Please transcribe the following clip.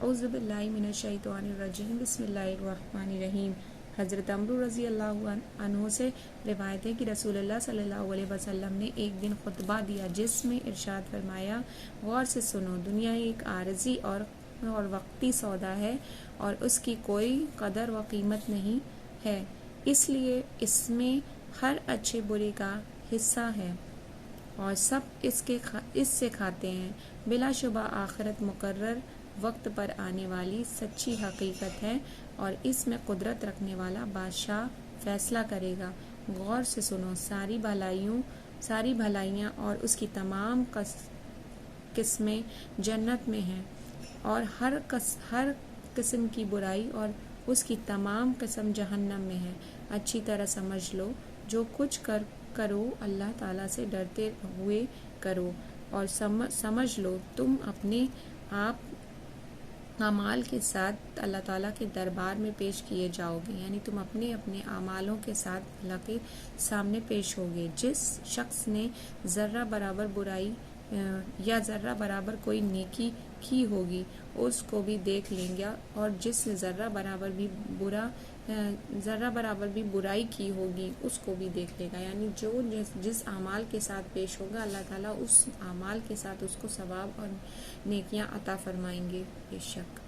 اعوذ باللہ من الشیطان الرجیم بسم اللہ الرحمن الرحیم۔ حضرت عمرو رضی اللہ عنہ سے روایت ہے کہ رسول اللہ صلی اللہ علیہ وسلم نے ایک دن خطبہ دیا جس میں ارشاد فرمایا، غور سے سنو، دنیا ایک عارضی اور وقتی سودا ہے اور اس کی کوئی قدر و قیمت نہیں ہے، اس لیے اس میں ہر اچھے برے کا حصہ ہے اور سب اس سے کھاتے ہیں۔ بلا شبہ آخرت مقرر وقت پر آنے والی سچی حقیقت ہے اور اس میں قدرت رکھنے والا بادشاہ فیصلہ کرے گا۔ غور سے سنو، ساری بھلائیاں اور اس کی تمام قسمیں جنت میں ہیں اور ہر قسم کی برائی اور اس کی تمام قسم جہنم میں ہے۔ اچھی طرح سمجھ لو، جو کچھ کرو اللہ تعالیٰ سے ڈرتے ہوئے کرو اور سمجھ لو تم اپنے آپ اعمال کے ساتھ اللہ تعالیٰ کے دربار میں پیش کیے جاؤ گے، یعنی تم اپنے اعمالوں کے ساتھ اللہ کے سامنے پیش ہوگے۔ جس شخص نے ذرہ برابر برائی یا ذرہ برابر کوئی نیکی کی ہوگی اس کو بھی دیکھ لیں گے، اور جس نے ذرہ برابر بھی برائی کی ہوگی اس کو بھی دیکھ لے گا، یعنی جو جس اعمال کے ساتھ پیش ہوگا اللہ تعالیٰ اس اعمال کے ساتھ اس کو ثواب اور نیکیاں عطا فرمائیں گے۔ بے شک